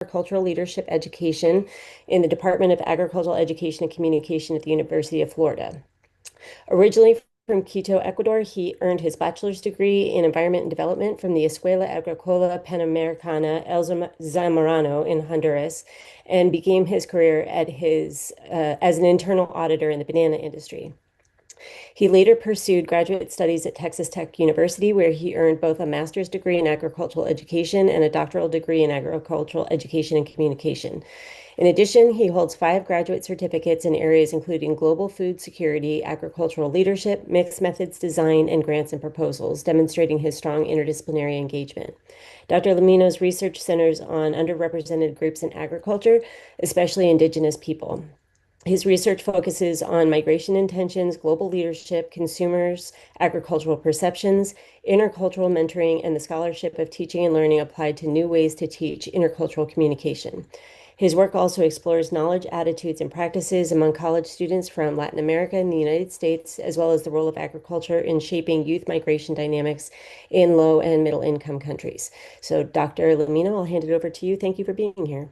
Agricultural Leadership Education in the Department of Agricultural Education and Communication at the University of Florida. Originally from Quito, Ecuador, he earned his bachelor's degree in environment and development from the Escuela Agrícola Panamericana El Zamorano in Honduras, and began his career as an internal auditor in the banana industry. He later pursued graduate studies at Texas Tech University, where he earned both a master's degree in agricultural education and a doctoral degree in agricultural education and communication. In addition, he holds 5 graduate certificates in areas including global food security, agricultural leadership, mixed methods design, and grants and proposals, demonstrating his strong interdisciplinary engagement. Dr. Lamino's research centers on underrepresented groups in agriculture, especially indigenous people. His research focuses on migration intentions, global leadership, consumers, agricultural perceptions, intercultural mentoring, and the scholarship of teaching and learning applied to new ways to teach intercultural communication. His work also explores knowledge, attitudes, and practices among college students from Latin America and the United States, as well as the role of agriculture in shaping youth migration dynamics in low and middle income countries. So, Dr. Lamino, I'll hand it over to you. Thank you for being here.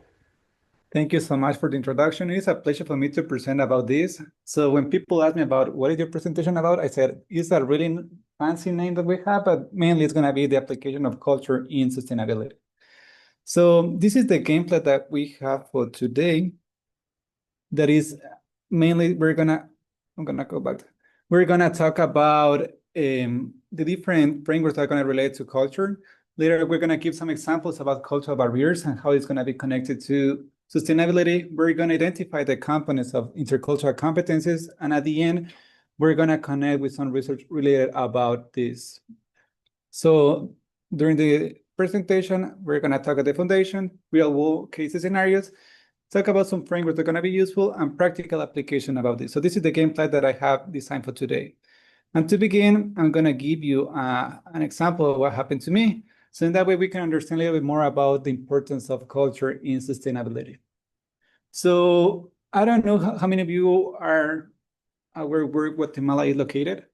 Thank you so much for the introduction. It is a pleasure for me to present about this. So when people ask me about what is your presentation about, I said, it's a really fancy name that we have, but mainly it's going to be the application of culture in sustainability. So this is the gameplay that we have for today. That is mainly, we're going to talk about the different frameworks that are going to relate to culture. Later, we're going to give some examples about cultural barriers and how it's going to be connected to sustainability. We're going to identify the components of intercultural competencies. And at the end, we're going to connect with some research related about this. So during the presentation, we're going to talk about the foundation, real world case scenarios, talk about some frameworks that are going to be useful, and practical application about this. So this is the game plan that I have designed for today. And to begin, I'm going to give you an example of what happened to me. So in that way, we can understand a little bit more about the importance of culture in sustainability. So I don't know how many of you are aware where Guatemala is located.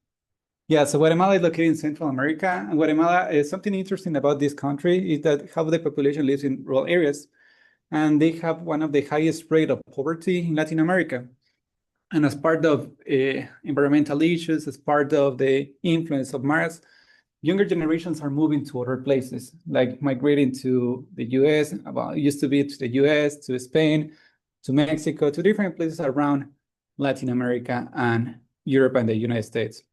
Yeah, so Guatemala is located in Central America. And Guatemala is something interesting about this country is that how the population lives in rural areas. And they have one of the highest rate of poverty in Latin America. And as part of environmental issues, as part of the influence of Mars, younger generations are moving to other places, like migrating to the US. Well, it used to be to the US, to Spain, to Mexico, to different places around Latin America and Europe and the United States.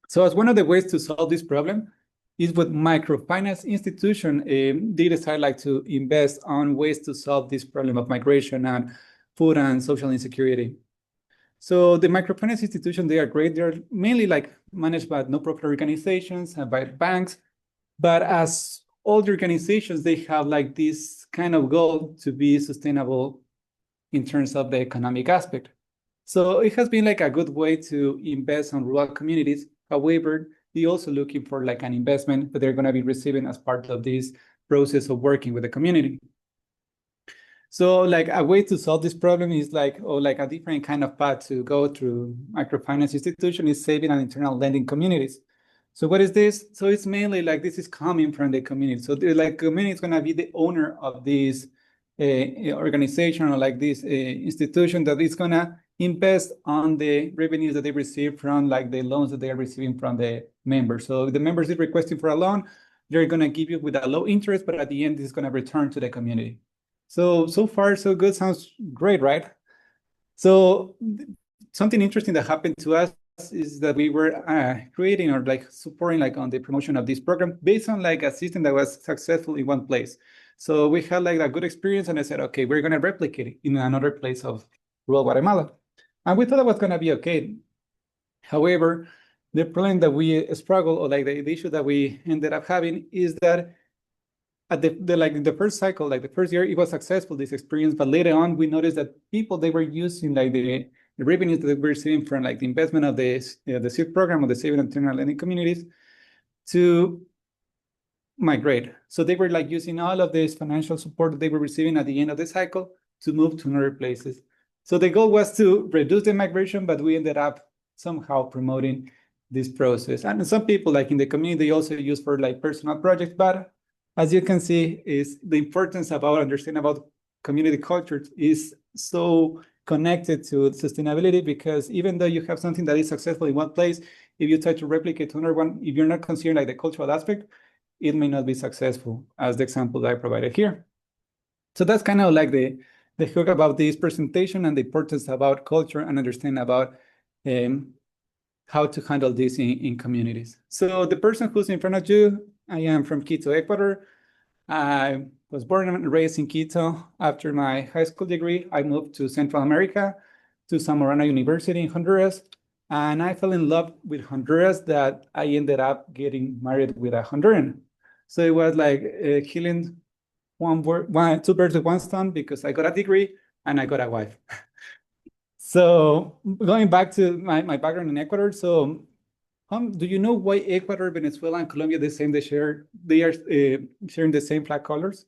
So as one of the ways to solve this problem is with microfinance institution, they decide to invest on ways to solve this problem of migration and food and social insecurity. So the microfinance institutions, they are great. They're mainly managed by no-profit organizations and by banks. But as all the organizations, they have this kind of goal to be sustainable in terms of the economic aspect. So it has been a good way to invest on rural communities. However, they're also looking for an investment that they're going to be receiving as part of this process of working with the community. So a way to solve this problem is a different kind of path to go through microfinance institution is saving and internal lending communities. So what is this? So it's mainly this is coming from the community. So the community is going to be the owner of this organization or this institution that is going to invest on the revenues that they receive from the loans that they are receiving from the members. So if the members is requesting for a loan, they're going to give you with a low interest, but at the end, it's going to return to the community. So far, so good. Sounds great, right? So something interesting that happened to us is that we were creating or supporting on the promotion of this program based on a system that was successful in one place. So we had a good experience, and I said, okay, we're going to replicate it in another place of rural Guatemala. And we thought it was going to be okay. However, the problem that we struggle or the issue that we ended up having is that at the first cycle, the first year, it was successful, this experience, but later on, we noticed that people, they were using the revenues that they were receiving from the investment of the SIF program or the saving and internal lending communities to migrate. So they were using all of this financial support that they were receiving at the end of the cycle to move to other places. So the goal was to reduce the migration, but we ended up somehow promoting this process. And some people in the community, they also use for personal projects, but as you can see, is the importance about understanding about community culture is so connected to sustainability, because even though you have something that is successful in one place, if you try to replicate another one, if you're not considering like the cultural aspect, it may not be successful, as the example that I provided here. So that's kind of like the hook about this presentation and the importance about culture and understanding about how to handle this in communities. So the person who's in front of you, I am from Quito, Ecuador. I was born and raised in Quito. After my high school degree, I moved to Central America, to Zamorano University in Honduras. And I fell in love with Honduras that I ended up getting married with a Honduran. So it was like killing two birds with one stone, because I got a degree and I got a wife. So going back to my background in Ecuador, so do you know why Ecuador, Venezuela, and Colombia they are sharing the same flag colors?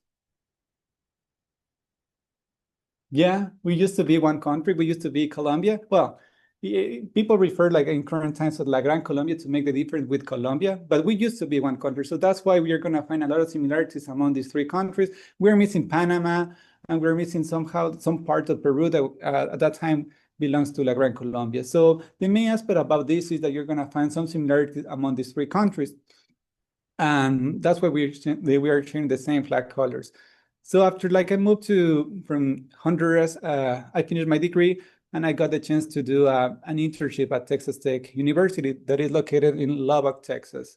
Yeah, we used to be one country. We used to be Colombia. Well, people refer like in current times to La Gran Colombia to make the difference with Colombia, but we used to be one country. So that's why we are going to find a lot of similarities among these three countries. We're missing Panama, and we're missing somehow some part of Peru that at that time belongs to La Gran Colombia. So the main aspect about this is that you're going to find some similarities among these three countries. And that's why we are sharing the same flag colors. So after like I moved from Honduras, I finished my degree and I got the chance to do an internship at Texas Tech University that is located in Lubbock, Texas.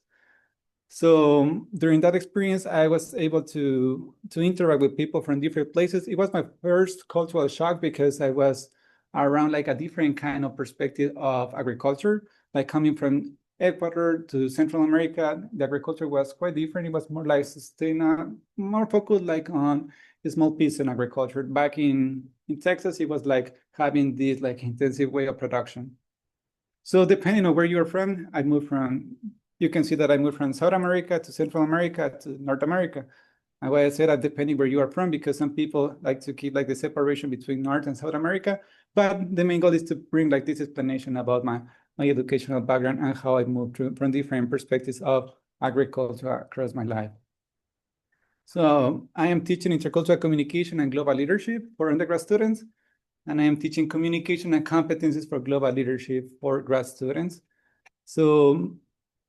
So during that experience, I was able to interact with people from different places. It was my first cultural shock because I was around like a different kind of perspective of agriculture, like coming from Ecuador to Central America. The agriculture was quite different. It was more like sustainable, more focused like on small piece in agriculture. Back in Texas, it was like having this like intensive way of production. So depending on where you're from, you can see that I moved from South America to Central America to North America. And why I said that depending where you are from, because some people like to keep like the separation between North and South America. But the main goal is to bring like this explanation about my educational background and how I moved from different perspectives of agriculture across my life. So I am teaching intercultural communication and global leadership for undergrad students, and I am teaching communication and competencies for global leadership for grad students. So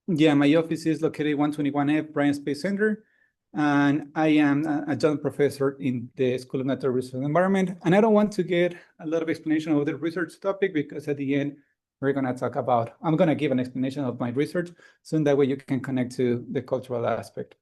yeah, my office is located 121F Bryant Space Center, and I am a adjunct professor in the School of Natural Resources and Environment. And I don't want to get a lot of explanation of the research topic, because at the end, I'm going to give an explanation of my research, so in that way you can connect to the cultural aspect.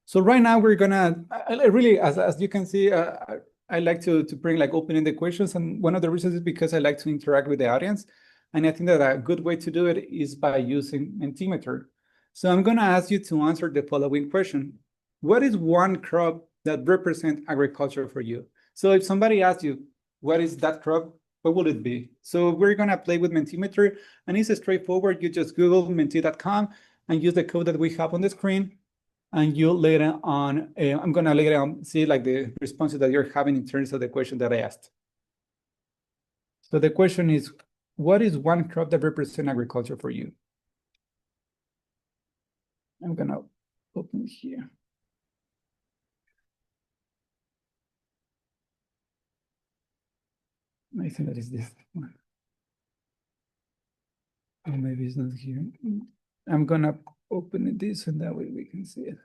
So right now we're gonna, I really, as you can see, I like to bring like open-ended questions. And one of the reasons is because I like to interact with the audience. And I think that a good way to do it is by using Mentimeter. So I'm gonna ask you to answer the following question. What is one crop that represents agriculture for you? So if somebody asks you, what is that crop? What will it be? So we're gonna play with Mentimeter, and it's straightforward. You just Google menti.com and use the code that we have on the screen. And you later on, I'm gonna later on see like the responses that you're having in terms of the question that I asked. So the question is, what is one crop that represents agriculture for you? I'm gonna open here. I think that is this one. Or maybe it's not here. I'm gonna open this, and that way we can see it.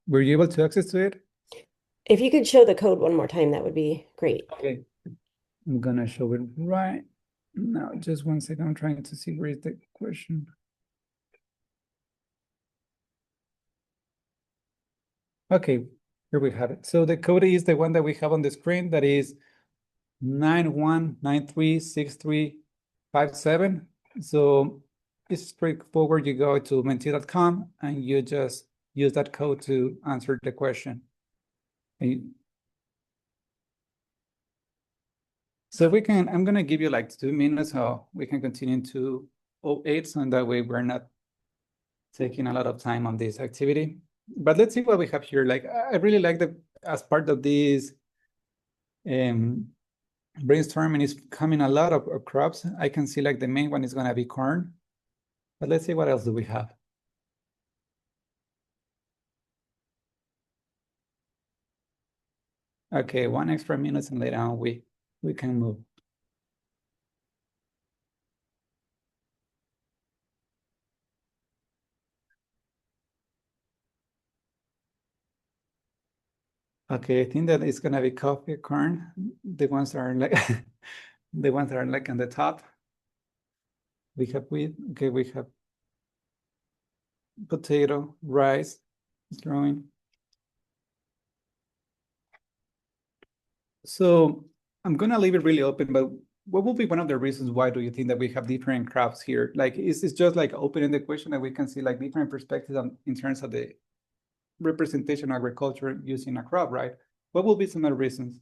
Were you able to access to it? If you could show the code one more time, that would be great. Okay, I'm gonna show it right now. Just one second. I'm trying to see where is the question. Okay, here we have it. So the code is the one that we have on the screen. That is 91936357. So it's straightforward. You go to menti.com and you just use that code to answer the question. So I'm gonna give you like 2 minutes so we can continue to 08, so in that way we're not taking a lot of time on this activity. But let's see what we have here. Like, I really like the, as part of this um, brainstorming is coming a lot of crops. I can see like the main one is gonna be corn, but let's see what else do we have. Okay, 1 extra minute and later on we can move. Okay, I think that it's gonna be coffee, corn, the ones that are like the ones that are like on the top. We have wheat, okay, we have potato, rice is growing. So I'm gonna leave it really open, but what will be one of the reasons why do you think that we have different crops here? Like, is this just like opening the question that we can see like different perspectives on, in terms of the representation of agriculture using a crop, right? What will be some other reasons?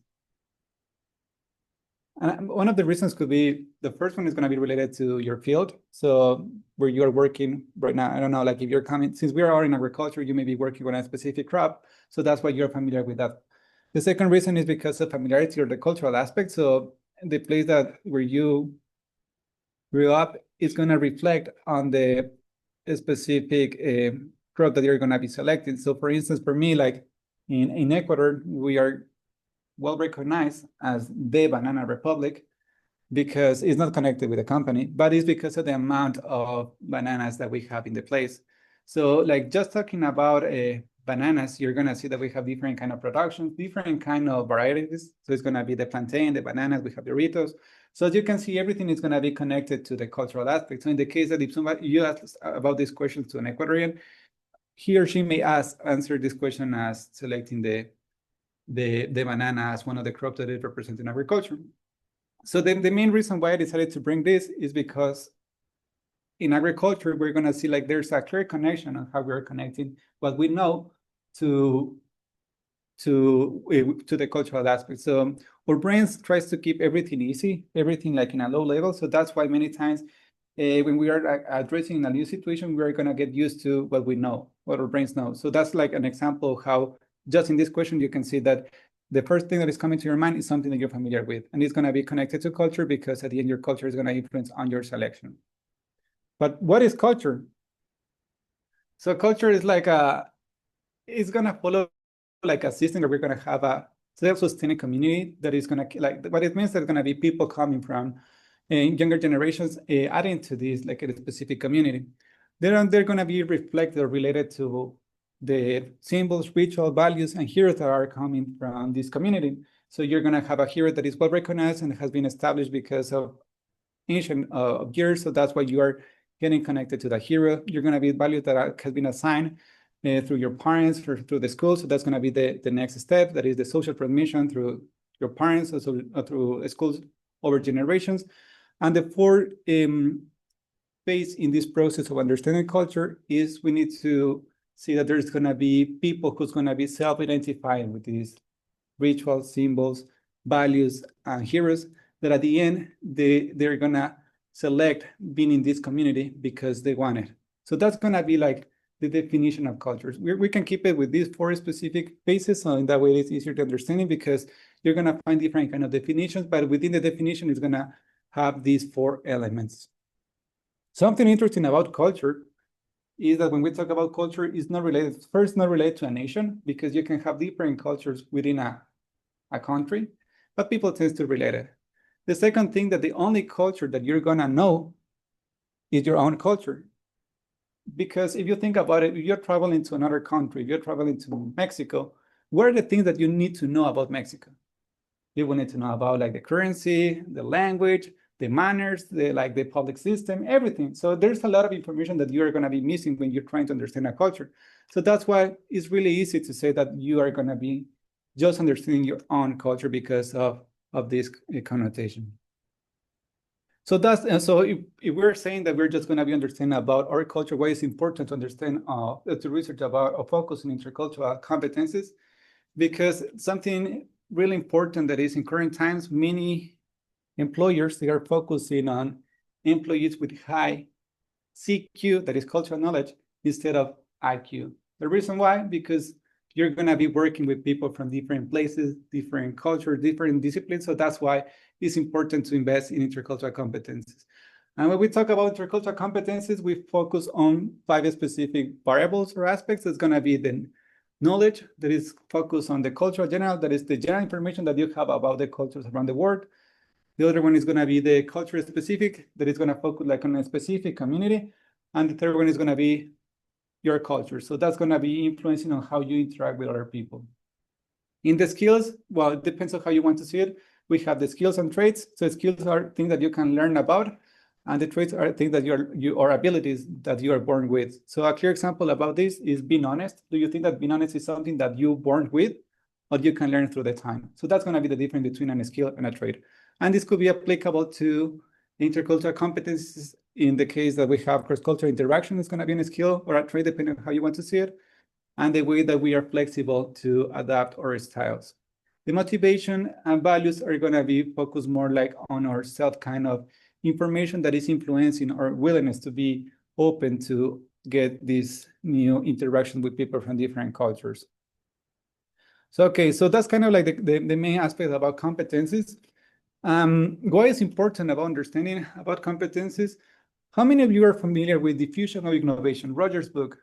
And one of the reasons could be, the first one is going to be related to your field. So where you are working right now, I don't know, like if you're coming, since we are all in agriculture, you may be working on a specific crop. So that's why you're familiar with that. The second reason is because of familiarity or the cultural aspect. So the place that where you grew up is going to reflect on the specific crop that you're going to be selecting. So for instance, for me, like in Ecuador, we are well recognized as the banana republic because it's not connected with the company, but it's because of the amount of bananas that we have in the place. So like just talking about bananas, you're gonna see that we have different kind of productions, different kind of varieties. So it's gonna be the plantain, the bananas, we have Doritos. So as you can see, everything is gonna be connected to the cultural aspect. So in the case that if somebody, you ask about these questions to an Ecuadorian, he or she may answer this question as selecting the banana as one of the crops that is representing agriculture. So then the main reason why I decided to bring this is because in agriculture, we're going to see like there's a clear connection on how we're connecting what we know to to the cultural aspect. So our brains tries to keep everything easy, everything like in a low level. So that's why many times when we are addressing a new situation, we are going to get used to what we know, what our brains know. So that's like an example of how just in this question, you can see that the first thing that is coming to your mind is something that you're familiar with, and it's going to be connected to culture because at the end, your culture is going to influence on your selection. But what is culture? So culture is like it's going to follow like a system that we're going to have a self-sustaining community that is going to like what it means. There's going to be people coming from younger generations adding to this like a specific community. They're going to be reflected or related to the symbols, ritual values, and heroes that are coming from this community. So you're going to have a hero that is well recognized and has been established because of ancient years. So that's why you are getting connected to the hero. You're going to be values that has been assigned through your parents, through the school. So that's going to be the next step. That is the social transmission through your parents, also through schools over generations. And the fourth phase in this process of understanding culture is we need to see that there's going to be people who's going to be self-identifying with these rituals, symbols, values, and heroes that at the end, they're going to select being in this community because they want it. So that's going to be like the definition of cultures. We can keep it with these four specific phases, so in that way it's easier to understanding because you're going to find different kind of definitions, but within the definition it's going to have these four elements. Something interesting about culture is that when we talk about culture, it's not related, first, not related to a nation, because you can have different cultures within a country, but people tend to relate it. The second thing, that the only culture that you're gonna know is your own culture. Because if you think about it, if you're traveling to another country, if you're traveling to Mexico, what are the things that you need to know about Mexico? You will need to know about like the currency, the language, the manners, the public system, everything. So there's a lot of information that you're going to be missing when you're trying to understand a culture. So that's why it's really easy to say that you are going to be just understanding your own culture because of this connotation. So that's so if we're saying that we're just going to be understanding about our culture, why it's important to understand to research about or focus on intercultural competencies, because something really important that is in current times, many employers, they are focusing on employees with high CQ, that is cultural knowledge, instead of IQ. The reason why, because you're going to be working with people from different places, different cultures, different disciplines. So that's why it's important to invest in intercultural competencies. And when we talk about intercultural competencies, we focus on 5 specific variables or aspects. It's going to be the knowledge that is focused on the cultural general, that is the general information that you have about the cultures around the world. The other one is going to be the culture specific, that is going to focus like on a specific community. And the third one is going to be your culture. So that's going to be influencing on how you interact with other people. In the skills, well, it depends on how you want to see it. We have the skills and traits. So skills are things that you can learn about, and the traits are things that or abilities that you are born with. So a clear example about this is being honest. Do you think that being honest is something that you're born with, or you can learn through the time? So that's going to be the difference between a skill and a trait. And this could be applicable to intercultural competencies. In the case that we have cross-cultural interaction, is going to be a skill or a trait, depending on how you want to see it, and the way that we are flexible to adapt our styles. The motivation and values are going to be focused more like on our self kind of information that is influencing our willingness to be open to get this new interaction with people from different cultures. So, okay, so that's kind of like the main aspect about competencies. What is important about understanding about competencies? How many of you are familiar with Diffusion of Innovation, Roger's book?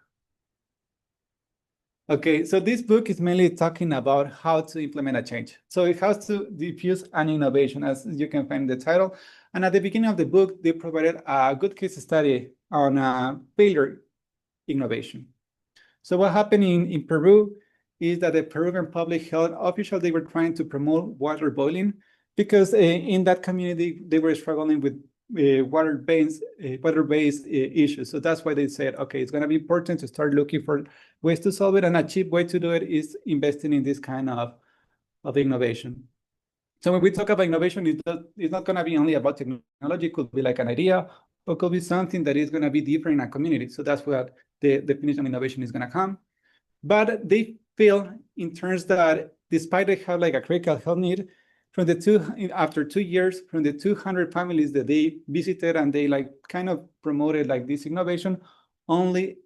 Okay, so this book is mainly talking about how to implement a change. So it has to diffuse an innovation, as you can find in the title. And at the beginning of the book, they provided a good case study on failure innovation. So what happened in Peru is that the Peruvian public health officials, they were trying to promote water boiling because in that community, they were struggling with water-based issues. So that's why they said, okay, it's going to be important to start looking for ways to solve it. And a cheap way to do it is investing in this kind of innovation. So when we talk about innovation, it's not going to be only about technology. It could be like an idea, or it could be something that is going to be different in a community. So that's where the definition of innovation is going to come. But they feel in terms that despite they have like a critical health need, after 2 years, from the 200 families that they visited and they like kind of promoted like this innovation, only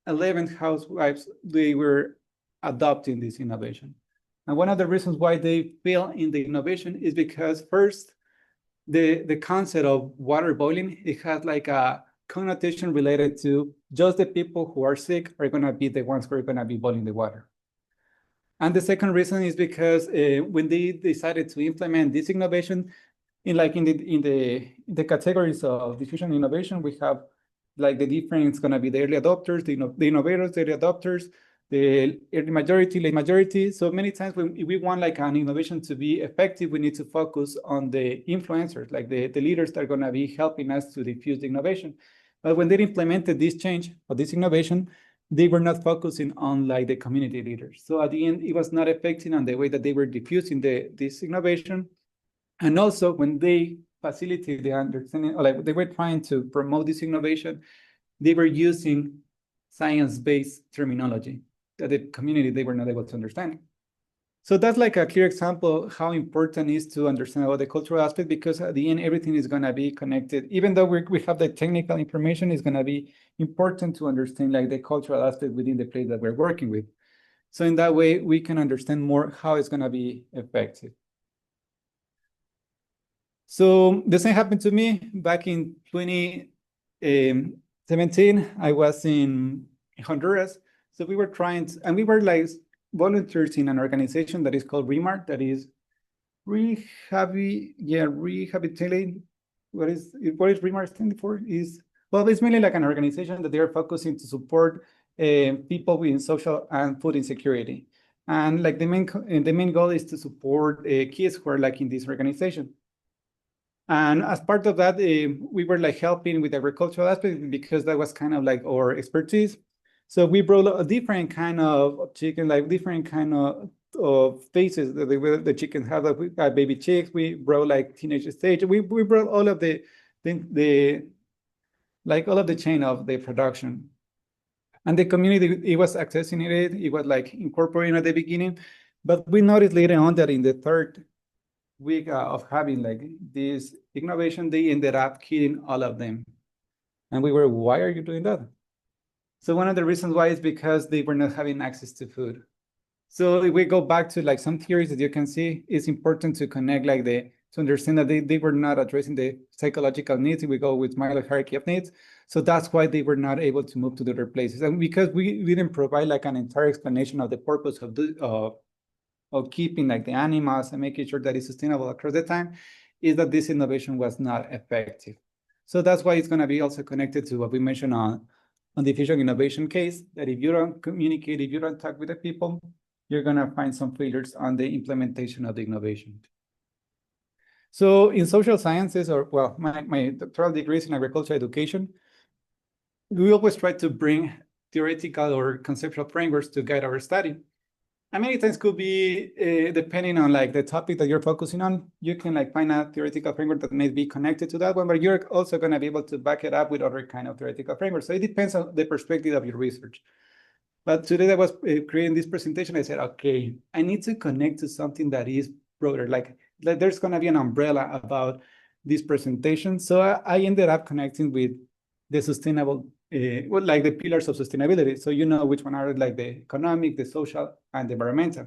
11 housewives, they were adopting this innovation. And one of the reasons why they fail in the innovation is because first, the concept of water boiling, it has like a connotation related to just the people who are sick are going to be the ones who are going to be boiling the water. And the second reason is because when they decided to implement this innovation, in the categories of diffusion innovation, we have like the difference going to be the early adopters, the innovators, the early adopters, the early majority, late majority. So many times when we want like an innovation to be effective, we need to focus on the influencers, like the leaders that are going to be helping us to diffuse the innovation. But when they implemented this change or this innovation, they were not focusing on like the community leaders. So at the end, it was not affecting on the way that they were diffusing this innovation. And also when they facilitate the understanding, or like they were trying to promote this innovation, they were using science-based terminology that the community, they were not able to understand. So that's like a clear example how important it is to understand about the cultural aspect, because at the end, everything is going to be connected. Even though we have the technical information, it's going to be important to understand like the cultural aspect within the place that we're working with. So in that way, we can understand more how it's going to be effective. So the same happened to me back in 2017. I was in Honduras. So we were trying to, and we were like volunteers in an organization that is called REMAR, that is rehabilitating. What is REMAR standing for? Well, it's mainly like an organization that they are focusing to support people with social and food insecurity. And like the main goal is to support kids who are like in this organization. And as part of that, we were like helping with the agricultural aspect because that was kind of like our expertise. So we brought a different kind of chicken, like different kind of phases that the chickens have. Like we got baby chicks. We brought like teenage stage. We brought all of the like all of the chain of the production. And the community, it was accessing it. It was like incorporating at the beginning, but we noticed later on that in the third week of having like this innovation, they ended up killing all of them. And we were, why are you doing that? So one of the reasons why is because they were not having access to food. So if we go back to like some theories that you can see, it's important to connect like to understand that they were not addressing the psychological needs. If we go with Maslow hierarchy of needs. So that's why they were not able to move to the other places. And because we didn't provide like an entire explanation of the purpose of keeping like the animals and making sure that it's sustainable across the time, is that this innovation was not effective. So that's why it's going to be also connected to what we mentioned on the fusion innovation case, that if you don't communicate, if you don't talk with the people, you're going to find some failures on the implementation of the innovation. So in social sciences, or well, my doctoral degree is in agricultural education, we always try to bring theoretical or conceptual frameworks to guide our study. And many times could be depending on like the topic that you're focusing on, you can like find a theoretical framework that may be connected to that one, but you're also going to be able to back it up with other kind of theoretical frameworks. So it depends on the perspective of your research. But today I was creating this presentation, I said, okay, I need to connect to something that is broader, like there's going to be an umbrella about this presentation. So I ended up connecting with the sustainable, well, like the pillars of sustainability. So you know which one are like the economic, the social, and the environmental.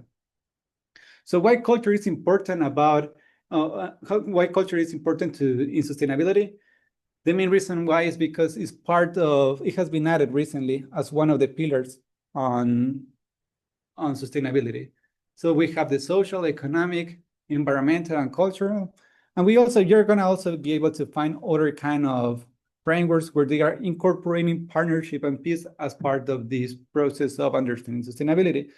So why culture is important about, why culture is important in sustainability? The main reason why is because it's part of, it has been added recently as one of the pillars on sustainability. So we have the social, economic, environmental, and cultural. And we also, you're gonna also be able to find other kind of frameworks where they are incorporating partnership and peace as part of this process of understanding sustainability.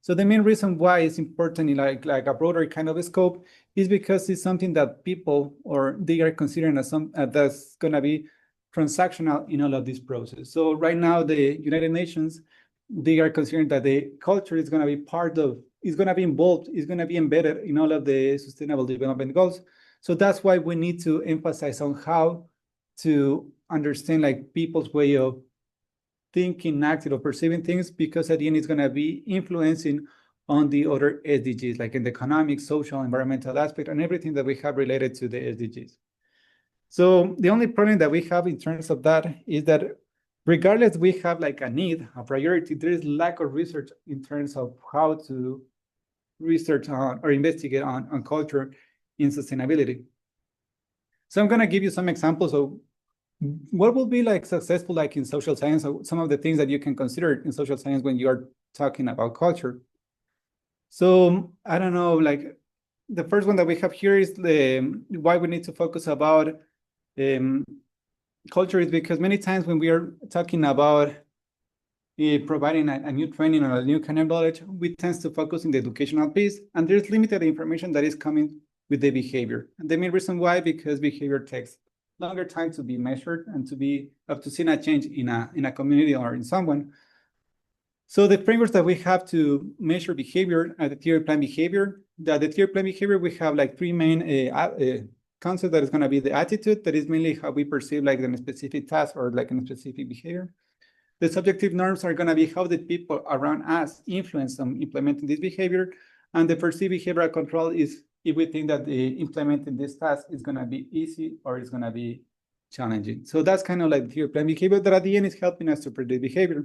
So the main reason why it's important in like a broader kind of scope is because it's something that people or they are considering as some that's gonna be transactional in all of this process. So right now, the United Nations, they are considering that the culture is going to be part of, is going to be involved, is going to be embedded in all of the sustainable development goals. So that's why we need to emphasize on how to understand like people's way of thinking, acting, or perceiving things, because at the end it's going to be influencing on the other SDGs, like in the economic, social, environmental aspect, and everything that we have related to the SDGs. So the only problem that we have in terms of that is that regardless we have like a need, a priority, there is lack of research in terms of how to research on or investigate on culture in sustainability. So I'm going to give you some examples of what will be like successful like in social science, or some of the things that you can consider in social science when you are talking about culture. So I don't know, like the first one that we have here is the why we need to focus about um, culture, is because many times when we are talking about providing a new training or a new kind of knowledge, we tend to focus in the educational piece, and there's limited information that is coming with the behavior. And the main reason why, because behavior takes longer time to be measured and to be up to see a change in a community or in someone. So the frameworks that we have to measure behavior at the theory plan behavior, the theory plan behavior, we have like three main concepts. That is going to be the attitude, that is mainly how we perceive like a specific task or like a specific behavior. The subjective norms are going to be how the people around us influence on implementing this behavior. And the perceived behavioral control is if we think that implementing this task is going to be easy or it's going to be challenging. So that's kind of like the theory plan behavior that at the end is helping us to predict behavior.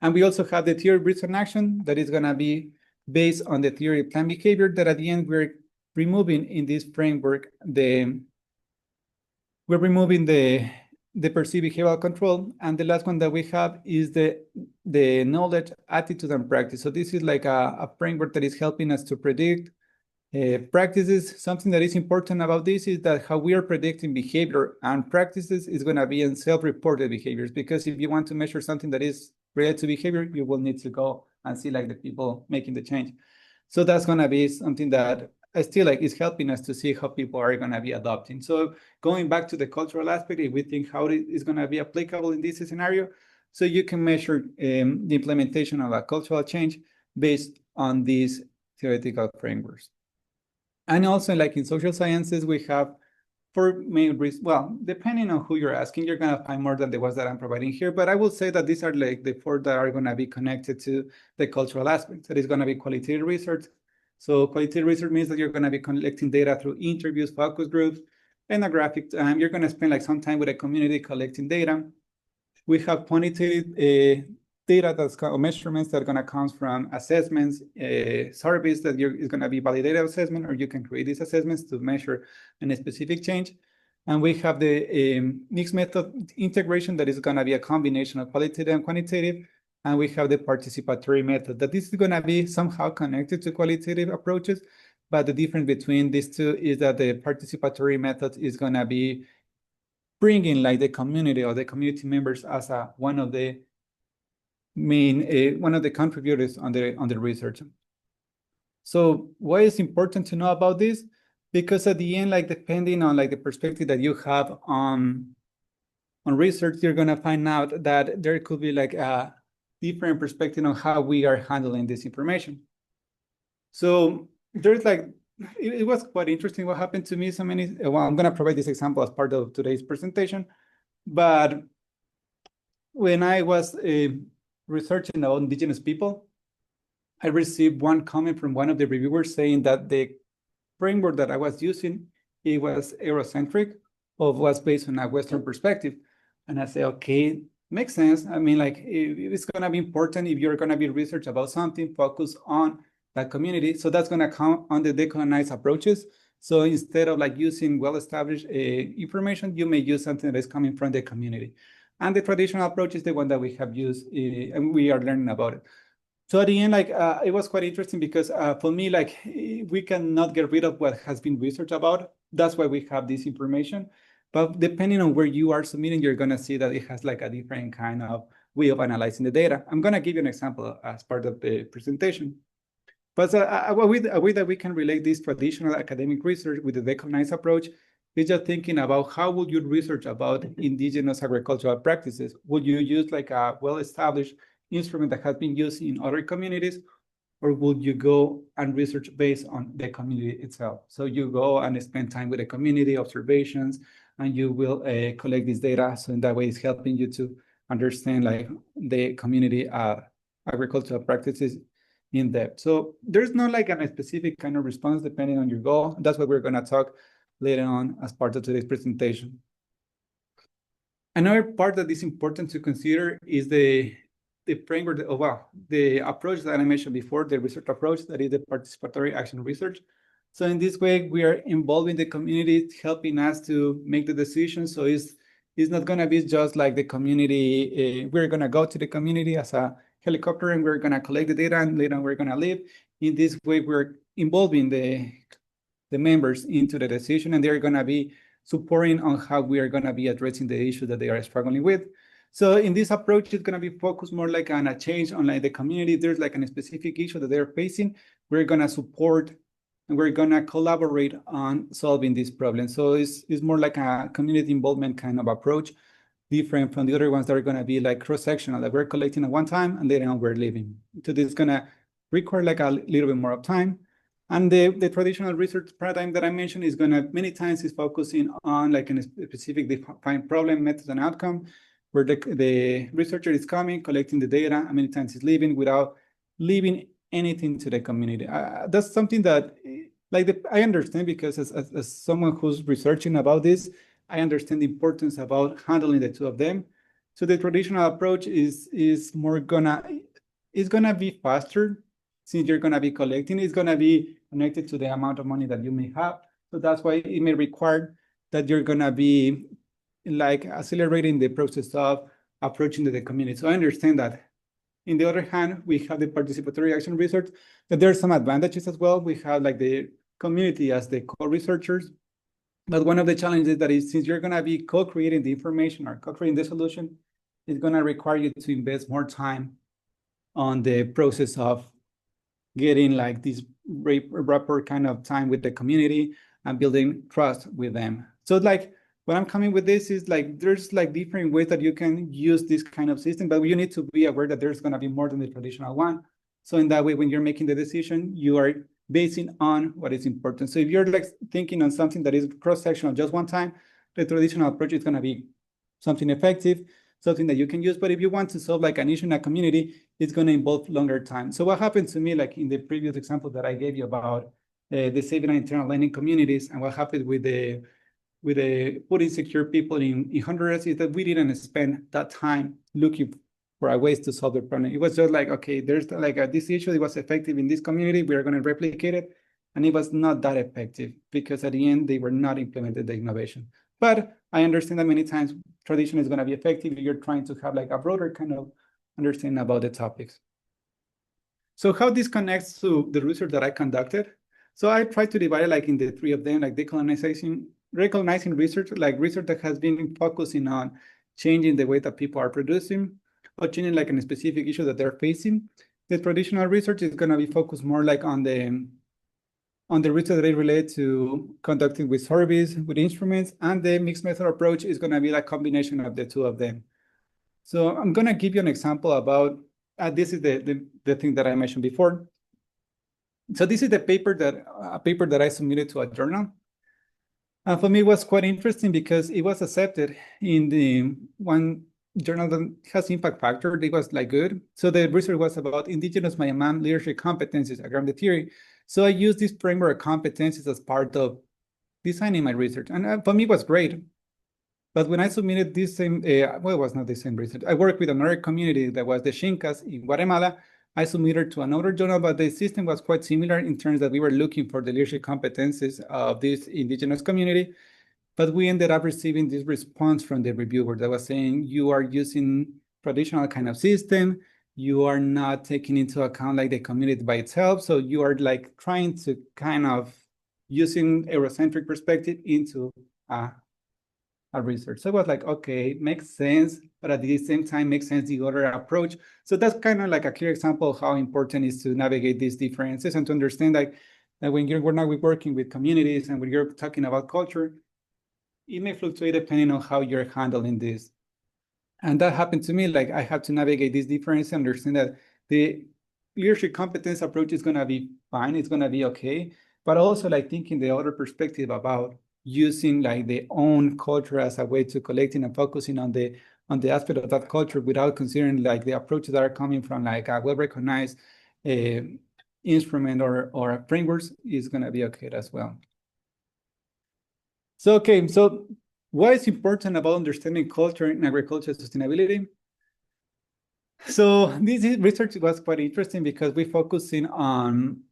And we also have the theory of reason action that is going to be based on the theory of plan behavior, that at the end we're removing in this framework we're removing the perceived behavioral control. And the last one that we have is the knowledge, attitude, and practice. So this is like a framework that is helping us to predict practices. Something that is important about this is that how we are predicting behavior and practices is going to be in self-reported behaviors, because if you want to measure something that is related to behavior, you will need to go and see like the people making the change. So that's going to be something that I still like is helping us to see how people are going to be adopting. So going back to the cultural aspect, if we think how it is going to be applicable in this scenario, so you can measure the implementation of a cultural change based on these theoretical frameworks. And also, like in social sciences, we have four main reasons. Well, depending on who you're asking, you're going to find more than the ones that I'm providing here. But I will say that these are like the four that are going to be connected to the cultural aspects. That is going to be qualitative research. So qualitative research means that you're going to be collecting data through interviews, focus groups, ethnographic time. You're going to spend like some time with a community collecting data. We have quantitative data or measurements that are going to come from assessments, surveys that is going to be validated assessment, or you can create these assessments to measure a specific change. And we have the mixed method integration that is going to be a combination of qualitative and quantitative. And we have the participatory method that this is going to be somehow connected to qualitative approaches. But the difference between these two is that the participatory method is going to be bringing like the community or the community members as one of the main, one of the contributors on the research. So why is important to know about this? Because at the end, like depending on like the perspective that you have on research, you're gonna find out that there could be like a different perspective on how we are handling this information. So there's like, it was quite interesting what happened to me so many, well, I'm gonna provide this example as part of today's presentation, but when I was researching on indigenous people, I received one comment from one of the reviewers saying that the framework that I was using, it was Eurocentric, or was based on a Western perspective. And I say, okay, makes sense. I mean, like, it's going to be important if you're going to be research about something, focus on that community. So that's going to count on the decolonized approaches. So instead of like using well-established information, you may use something that is coming from the community. And the traditional approach is the one that we have used, and we are learning about it. So at the end, like, it was quite interesting because for me, like, we cannot get rid of what has been researched about. That's why we have this information. But depending on where you are submitting, you're going to see that it has like a different kind of way of analyzing the data. I'm going to give you an example as part of the presentation. But a way that we can relate this traditional academic research with the decolonized approach is just thinking about how would you research about indigenous agricultural practices? Would you use like a well-established instrument that has been used in other communities, or would you go and research based on the community itself? So you go and spend time with the community observations, and you will collect this data. So in that way, it's helping you to understand like the community agricultural practices in depth. So there's not like a specific kind of response depending on your goal. That's what we're going to talk later on as part of today's presentation. Another part that is important to consider is the framework, the approach that I mentioned before, the research approach, that is the participatory action research. So in this way, we are involving the community, helping us to make the decisions. So it's not going to be just like the community. We're going to go to the community as a helicopter and we're going to collect the data and later on we're going to leave. In this way, we're involving the members into the decision, and they're going to be supporting on how we are going to be addressing the issue that they are struggling with. So in this approach, it's going to be focused more like on a change on like the community. There's like a specific issue that they're facing. We're going to support and we're going to collaborate on solving this problem. So it's more like a community involvement kind of approach, different from the other ones that are going to be like cross-sectional, that we're collecting at one time and later on we're leaving. So this is going to require like a little bit more of time. And the traditional research paradigm that I mentioned is going to many times is focusing on like a specific defined problem, method, and outcome, where the researcher is coming, collecting the data, and many times is leaving without leaving anything to the community. That's something that like I understand, because as someone who's researching about this, I understand the importance about handling the two of them. So the traditional approach is gonna be faster, since you're gonna be collecting. It's gonna be connected to the amount of money that you may have. So that's why it may require that you're gonna be like accelerating the process of approaching the community. So I understand that. In the other hand, we have the participatory action research, that there are some advantages as well. We have like the community as the co-researchers. But one of the challenges that is, since you're gonna be co-creating the information or co-creating the solution, it's gonna require you to invest more time on the process of getting like this rapport kind of time with the community and building trust with them. So like, what I'm coming with this is like, there's like different ways that you can use this kind of system, but you need to be aware that there's gonna be more than the traditional one. So in that way, when you're making the decision, you are basing on what is important. So if you're like thinking on something that is cross-sectional just one time, the traditional approach is gonna be something effective, something that you can use. But if you want to solve like an issue in a community, it's gonna involve longer time. So what happened to me, like in the previous example that I gave you about the saving and internal learning communities, and what happened with the with the food insecure people in Honduras is that we didn't spend that time looking for ways to solve the problem. It was just like, okay, there's like this issue, it was effective in this community, we are going to replicate it. And it was not that effective because at the end, they were not implemented the innovation. But I understand that many times tradition is going to be effective if you're trying to have like a broader kind of understanding about the topics. So how this connects to the research that I conducted? So I tried to divide it like in the three of them, like decolonization, recognizing research, like research that has been focusing on changing the way that people are producing, or changing like a specific issue that they're facing. The traditional research is going to be focused more like on the research that is related to conducting with surveys, with instruments, and the mixed method approach is going to be like a combination of the two of them. So I'm going to give you an example about, this is the thing that I mentioned before. So this is a paper that I submitted to a journal. For me, it was quite interesting because it was accepted in the one journal that has impact factor. It was like good. So the research was about indigenous Mayaman leadership competencies, around the theory. So I used this framework of competencies as part of designing my research. And for me, it was great. But when I submitted this same, well, it was not the same research. I worked with another community that was the Xinkas in Guatemala. I submitted to another journal, but the system was quite similar in terms that we were looking for the leadership competencies of this indigenous community. But we ended up receiving this response from the reviewer that was saying, you are using traditional kind of system. You are not taking into account like the community by itself. So you are like trying to kind of using Eurocentric perspective into a research. So it was like, okay, makes sense, but at the same time makes sense the other approach. So that's kind of like a clear example of how important it is to navigate these differences and to understand that when we're not working with communities and when you're talking about culture, it may fluctuate depending on how you're handling this. And that happened to me. Like I have to navigate this difference and understand that the leadership competence approach is going to be fine. It's going to be okay. But also like thinking the other perspective about using like the own culture as a way to collecting and focusing on the aspect of that culture without considering like the approaches that are coming from like a well-recognized instrument or frameworks is going to be okay as well. So, okay, so what is important about understanding culture in agriculture sustainability? So this research was quite interesting because we focusing on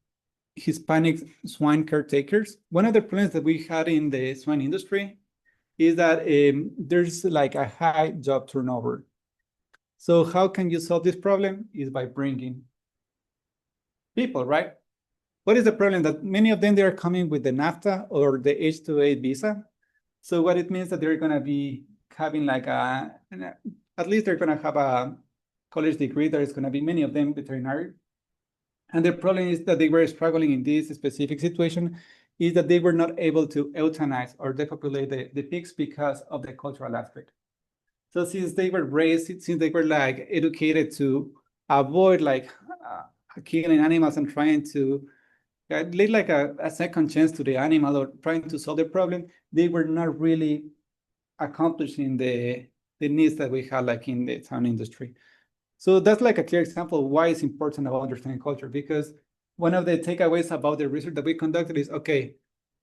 Hispanic swine caretakers. One of the problems that we had in the swine industry is that there's like a high job turnover. So how can you solve this problem? Is by bringing people, right? What is the problem? That many of them, they are coming with the NAFTA or the H-2A visa. So what it means that they're going to be having like at least they're going to have a college degree. There's going to be many of them veterinary. And the problem is that they were struggling in this specific situation is that they were not able to euthanize or depopulate the pigs because of the cultural aspect. So since they were raised, since they were like educated to avoid like killing animals and trying to leave like a second chance to the animal or trying to solve the problem, they were not really accomplishing the needs that we had like in the town industry. So that's like a clear example of why it's important about understanding culture, because one of the takeaways about the research that we conducted is, okay,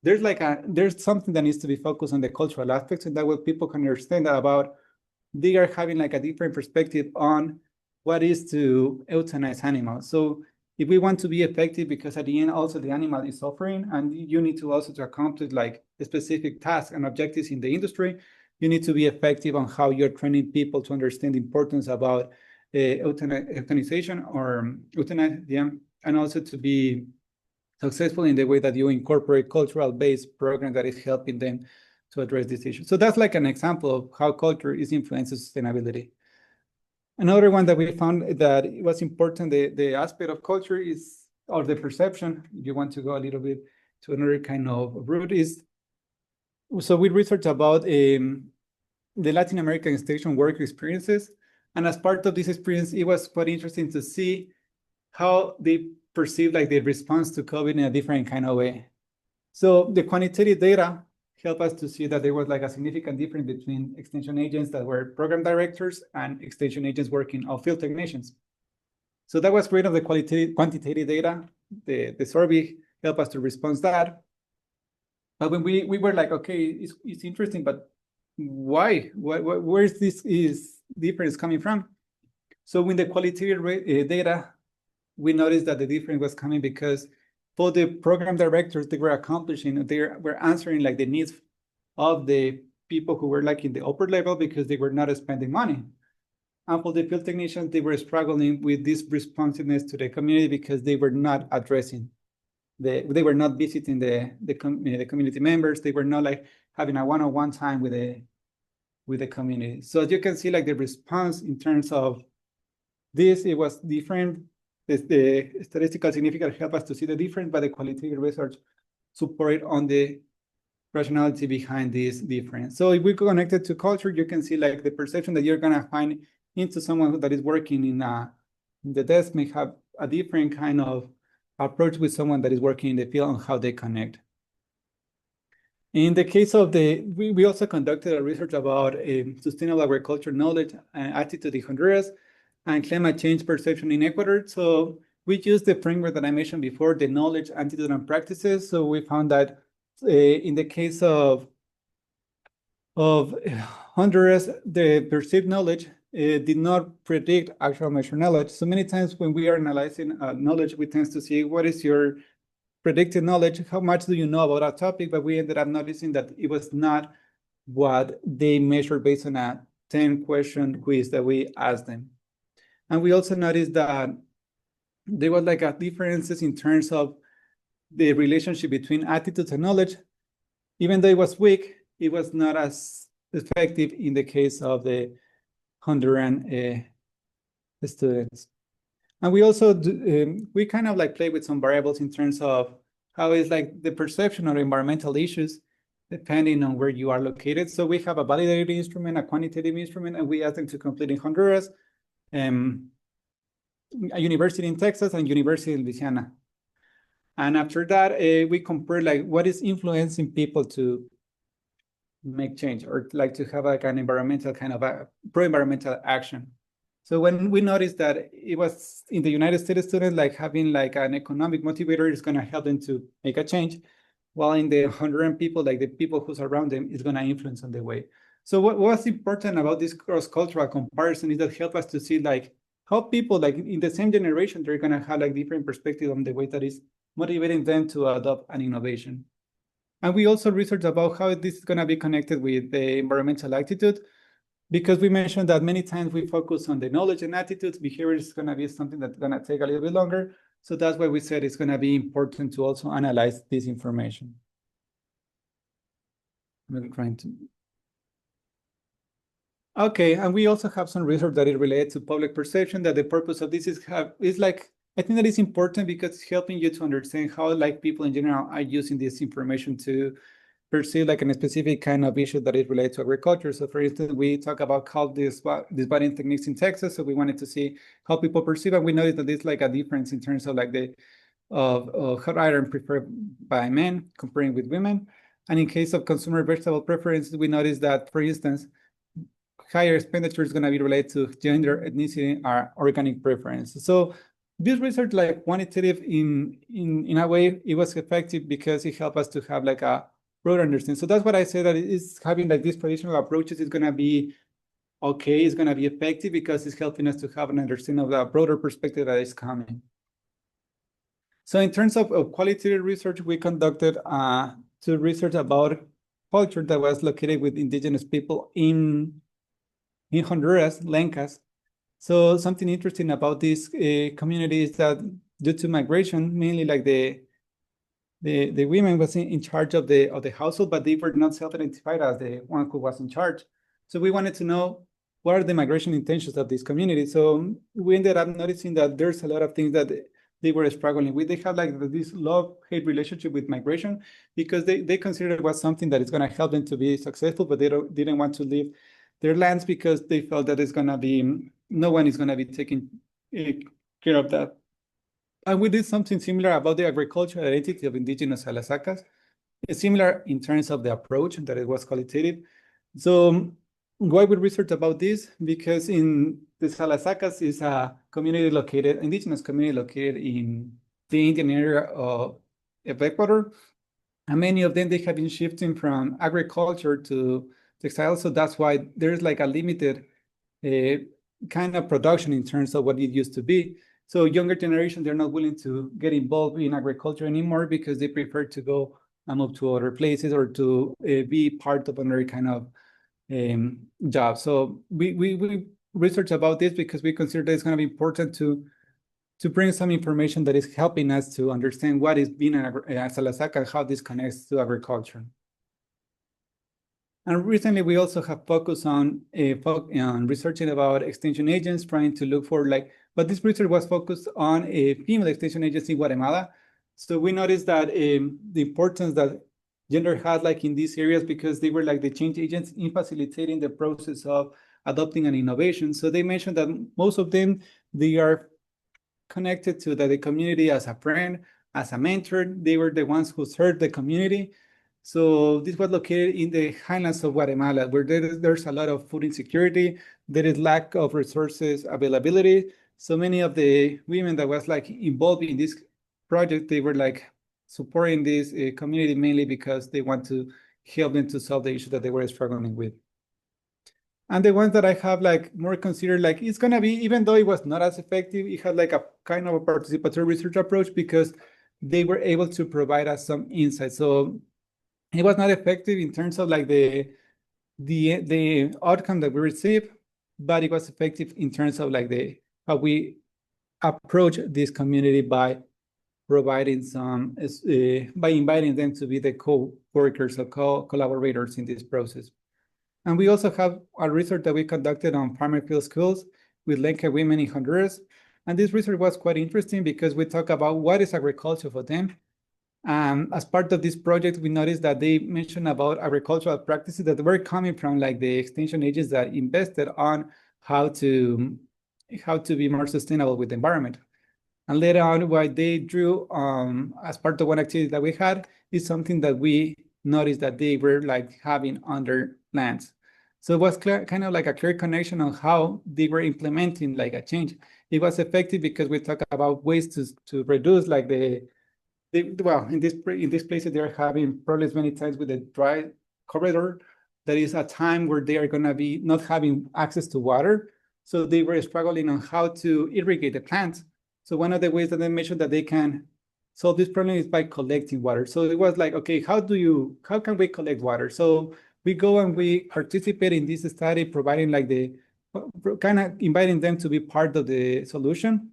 there's something that needs to be focused on the cultural aspects, and that way people can understand that about they are having like a different perspective on what is to euthanize animals. So if we want to be effective, because at the end also the animal is suffering, and you need to also to accomplish like specific tasks and objectives in the industry, you need to be effective on how you're training people to understand the importance about euthanization or euthanasia, and also to be successful in the way that you incorporate cultural-based programs that is helping them to address this issue. So that's like an example of how culture is influencing sustainability. Another one that we found that it was important, the aspect of culture is, or the perception, if you want to go a little bit to another kind of route, is, so we researched about the Latin American station work experiences. And as part of this experience, it was quite interesting to see how they perceive like the response to COVID in a different kind of way. So the quantitative data helped us to see that there was like a significant difference between extension agents that were program directors and extension agents working on field technicians. So that was great of the quantitative data. The survey helped us to respond to that. But when we were like, okay, it's interesting, but why? Where is this is difference coming from? So when the qualitative data, we noticed that the difference was coming because for the program directors, they were accomplishing, they were answering like the needs of the people who were like in the upper level because they were not spending money. And for the field technicians, they were struggling with this responsiveness to the community because they were not addressing they were not visiting the community members. They were not like having a one-on-one time with the community. So as you can see, like the response in terms of this, it was different. The statistical significance help us to see the difference, but the qualitative research support on the rationality behind this difference. So if we connect it to culture, you can see like the perception that you're gonna find into someone that is working in the desk may have a different kind of approach with someone that is working in the field on how they connect. In the case of we also conducted a research about sustainable agriculture knowledge and attitude in Honduras and climate change perception in Ecuador. So we used the framework that I mentioned before, the knowledge, attitude, and practices. So we found that in the case of Honduras, the perceived knowledge did not predict actual measured knowledge. So many times when we are analyzing knowledge, we tend to see what is your predicted knowledge, how much do you know about a topic, but we ended up noticing that it was not what they measured based on a 10-question quiz that we asked them. And we also noticed that there was like a differences in terms of the relationship between attitudes and knowledge. Even though it was weak, it was not as effective in the case of the Honduran students. And we also we kind of like play with some variables in terms of how is like the perception of environmental issues depending on where you are located. So we have a validated instrument, a quantitative instrument, and we ask them to complete in Honduras, a university in Texas, and university in Louisiana. And after that, we compare like what is influencing people to make change or like to have like an environmental kind of a pro-environmental action. So when we noticed that it was in the United States students, like having like an economic motivator is going to help them to make a change, while in the Honduran people, like the people who's around them is going to influence on the way. So what's important about this cross-cultural comparison is that help us to see like how people like in the same generation, they're going to have like different perspective on the way that is motivating them to adopt an innovation. And we also researched about how this is going to be connected with the environmental attitude, because we mentioned that many times we focus on the knowledge and attitudes. Behavior is going to be something that's going to take a little bit longer. So that's why we said it's going to be important to also analyze this information. I'm trying to. Okay, and we also have some research that is related to public perception, that the purpose of this is like, I think that is important because it's helping you to understand how like people in general are using this information to perceive like a specific kind of issue that is related to agriculture. So for instance, we talk about how these budding techniques in Texas. So we wanted to see how people perceive, and we noticed that there's like a difference in terms of like the hot iron preferred by men comparing with women. And in case of consumer vegetable preferences, we noticed that, for instance, higher expenditure is going to be related to gender, ethnicity, or organic preference. So this research, like quantitative in a way, it was effective because it helped us to have like a broader understanding. So that's what I say, that it's having like these traditional approaches is going to be okay, it's going to be effective because it's helping us to have an understanding of the broader perspective that is coming. So in terms of qualitative research, we conducted two research about culture that was located with indigenous people in Honduras, Lencas. So something interesting about this community is that due to migration, mainly like the women was in charge of the household, but they were not self-identified as the one who was in charge. So we wanted to know what are the migration intentions of this community. So we ended up noticing that there's a lot of things that they were struggling with. They have like this love-hate relationship with migration because they consider it was something that is going to help them to be successful, but they didn't want to leave their lands because they felt that it's going to be, no one is going to be taking care of that. And we did something similar about the agricultural identity of indigenous Alasacas. It's similar in terms of the approach that it was qualitative. So why we research about this? Because in the Alasacas is a community located, indigenous community located in the Indian area of Ecuador. And many of them, they have been shifting from agriculture to textile. So that's why there's like a limited uh, kind of production in terms of what it used to be. So younger generation, they're not willing to get involved in agriculture anymore because they prefer to go and move to other places or to be part of another kind of job. So we research about this because we consider that it's going to be important to bring some information that is helping us to understand what is being a Salasac and how this connects to agriculture. And recently, we also have focused on researching about extension agents, trying to look for like, but this research was focused on a female extension agents in Guatemala. So we noticed that the importance that gender had like in these areas because they were like the change agents in facilitating the process of adopting an innovation. So they mentioned that most of them, they are connected to the community as a friend, as a mentor. They were the ones who served the community. So this was located in the highlands of Guatemala, where there's a lot of food insecurity. There is lack of resources availability. So many of the women that was like involved in this project, they were like supporting this community mainly because they want to help them to solve the issue that they were struggling with. And the ones that I have like more considered like it's gonna be, even though it was not as effective, it had like a kind of a participatory research approach because they were able to provide us some insights. So it was not effective in terms of like the outcome that we received, but it was effective in terms of like the how we approach this community by providing some by inviting them to be the co-workers or co-collaborators in this process. And we also have a research that we conducted on farmer field schools with Lenca women in Honduras. And this research was quite interesting because we talk about what is agriculture for them. As part of this project, we noticed that they mentioned about agricultural practices that were coming from like the extension agents that invested on how to be more sustainable with the environment. And later on, what they drew as part of one activity that we had is something that we noticed that they were like having on their lands. So it was clear, kind of like a clear connection on how they were implementing like a change. It was effective because we talk about ways to reduce like well, in this places they are having problems many times with the dry corridor. That is a time where they are gonna be not having access to water. So they were struggling on how to irrigate the plants. So one of the ways that they mentioned that they can solve this problem is by collecting water. So it was like, okay, how can we collect water? So we go and we participate in this study, providing like the kind of inviting them to be part of the solution.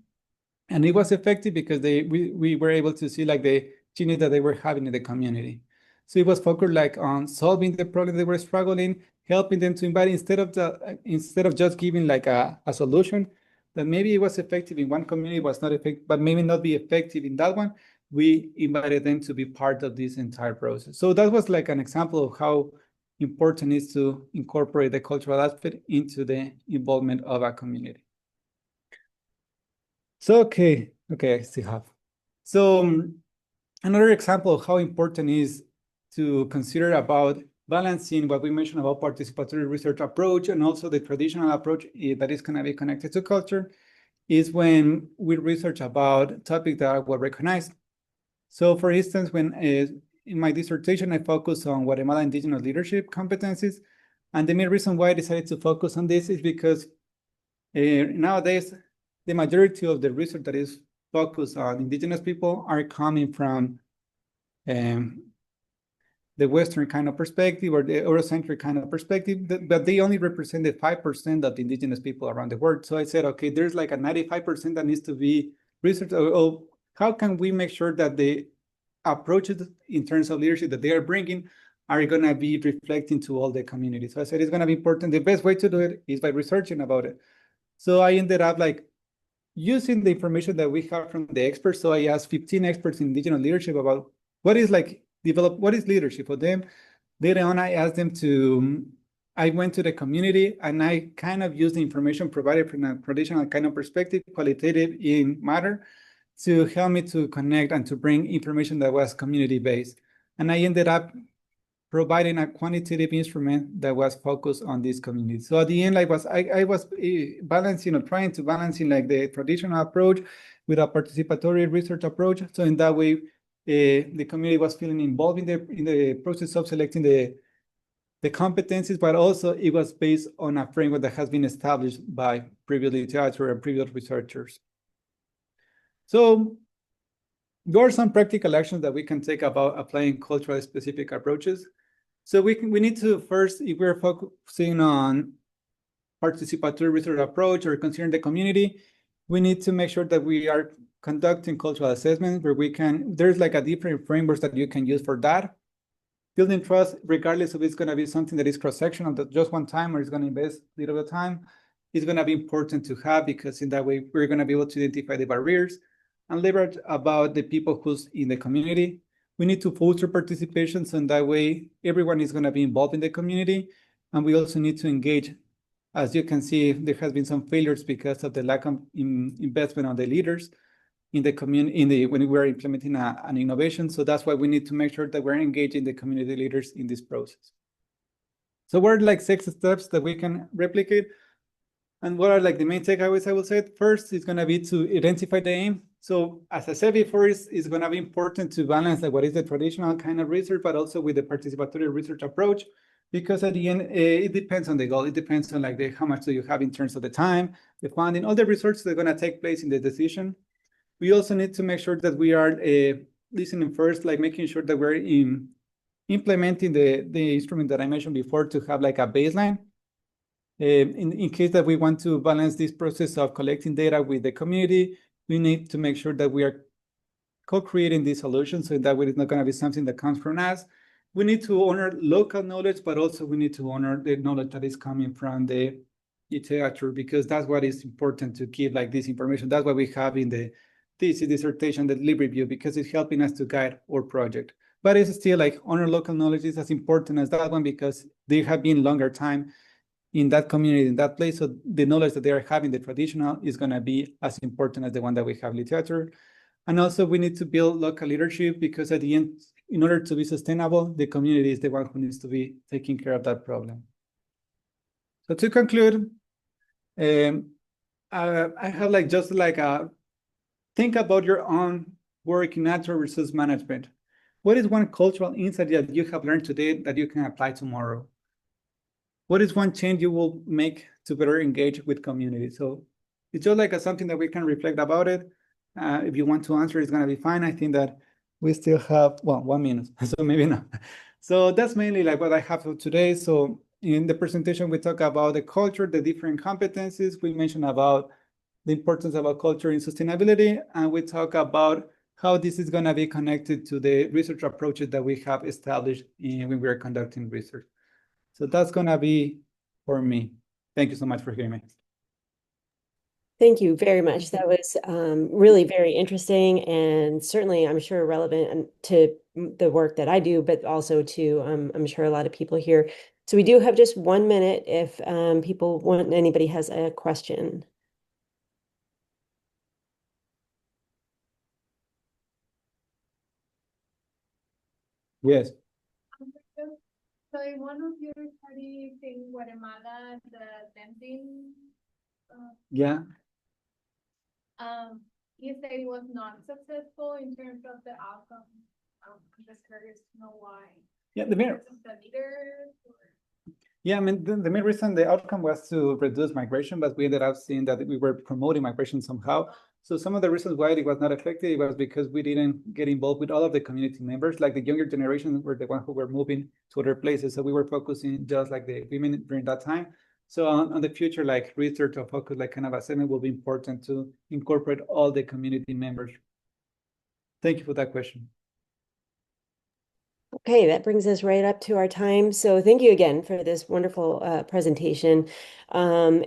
And it was effective because we were able to see like the changes that they were having in the community. So it was focused like on solving the problem they were struggling, helping them to invite instead of just giving like a solution that maybe it was effective in one community, was not effective, but maybe not be effective in that one. We invited them to be part of this entire process. So that was like an example of how important it is to incorporate the cultural aspect into the involvement of a community. So, okay, I still have. So another example of how important is to consider about balancing what we mentioned about participatory research approach and also the traditional approach that is going to be connected to culture is when we research about topics that are well recognized. So for instance, when in my dissertation, I focus on Guatemala indigenous leadership competencies. And the main reason why I decided to focus on this is because nowadays, the majority of the research that is focused on indigenous people are coming from the Western kind of perspective or the Eurocentric kind of perspective, but they only represent the 5% of the indigenous people around the world. So I said, okay, there's like a 95% that needs to be researched. How can we make sure that the approaches in terms of leadership that they are bringing are going to be reflecting to all the communities? So I said, it's going to be important. The best way to do it is by researching about it. So I ended up like using the information that we have from the experts. So I asked 15 experts in indigenous leadership about what is leadership for them. Later on, I asked them I went to the community and I kind of used the information provided from a traditional kind of perspective, qualitative in matter, to help me to connect and to bring information that was community-based. And I ended up providing a quantitative instrument that was focused on this community. So at the end, I was balancing or trying to balance in like the traditional approach with a participatory research approach. So in that way, the community was feeling involved in the process of selecting the competencies, but also it was based on a framework that has been established by previous literature and previous researchers. So there are some practical actions that we can take about applying cultural specific approaches. So we need to first, if we're focusing on participatory research approach or considering the community, we need to make sure that we are conducting cultural assessments where there's like a different frameworks that you can use for that. Building trust, regardless if it's going to be something that is cross-sectional, that just one time or it's going to invest a little bit of time, is going to be important to have, because in that way, we're going to be able to identify the barriers and leverage about the people who's in the community. We need to foster participation, so in that way, everyone is going to be involved in the community. And we also need to engage. As you can see, there has been some failures because of the lack of investment on the leaders in the community when we're implementing an innovation. So that's why we need to make sure that we're engaging the community leaders in this process. So what are like 6 steps that we can replicate? And what are like the main takeaways I will say? First is going to be to identify the aim. So as I said before, it's going to be important to balance like what is the traditional kind of research, but also with the participatory research approach, because at the end, it depends on the goal. It depends on like how much do you have in terms of the time, the funding, all the research that are going to take place in the decision. We also need to make sure that we are listening first, like making sure that we're implementing the instrument that I mentioned before to have like a baseline. In case that we want to balance this process of collecting data with the community, we need to make sure that we are co-creating these solutions, so that way it's not going to be something that comes from us. We need to honor local knowledge, but also we need to honor the knowledge that is coming from the literature, because that's what is important to keep like this information. That's what we have in the thesis dissertation, the lib review, because it's helping us to guide our project. But it's still like honor local knowledge is as important as that one, because they have been longer time in that community, in that place. So the knowledge that they are having, the traditional, is going to be as important as the one that we have literature. And also we need to build local leadership, because at the end, in order to be sustainable, the community is the one who needs to be taking care of that problem. So to conclude, I have like just like think about your own work in natural resource management. What is one cultural insight that you have learned today that you can apply tomorrow? What is one change you will make to better engage with community? So it's just like something that we can reflect about it. If you want to answer, it's going to be fine. I think that we still have, well, 1 minute, so maybe not. So that's mainly like what I have for today. So in the presentation, we talk about the culture, the different competencies. We mentioned about the importance about culture in sustainability, and we talk about how this is going to be connected to the research approaches that we have established when we are conducting research. So that's going to be for me. Thank you so much for hearing me. Thank you very much. That was really very interesting, and certainly, I'm sure, relevant to the work that I do, but also to, I'm sure, a lot of people here. So we do have just 1 minute if anybody has a question. Yes. So in one of your studies in Guatemala, the dancing, Yeah. you said it was not successful in terms of the outcome. I'm just curious to know why. Yeah, the main, The leaders or... yeah, I mean, the main reason the outcome was to reduce migration, but we ended up seeing that we were promoting migration somehow. So some of the reasons why it was not effective was because we didn't get involved with all of the community members. Like the younger generation were the ones who were moving to other places. So we were focusing just like the women during that time. So on the future, like research or focus, like kind of assessment will be important to incorporate all the community members. Thank you for that question. Okay, that brings us right up to our time. So thank you again for this wonderful presentation. And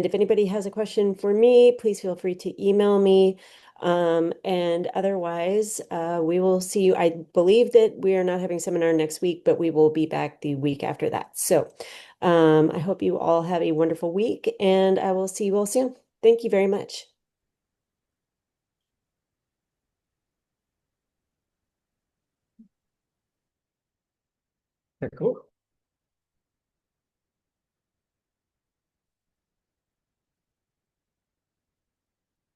if anybody has a question for me, please feel free to email me. And otherwise, we will see you. I believe that we are not having seminar next week, but we will be back the week after that. So I hope you all have a wonderful week, and I will see you all soon. Thank you very much. Yeah, cool.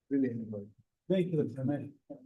Really. Thank you, Dr.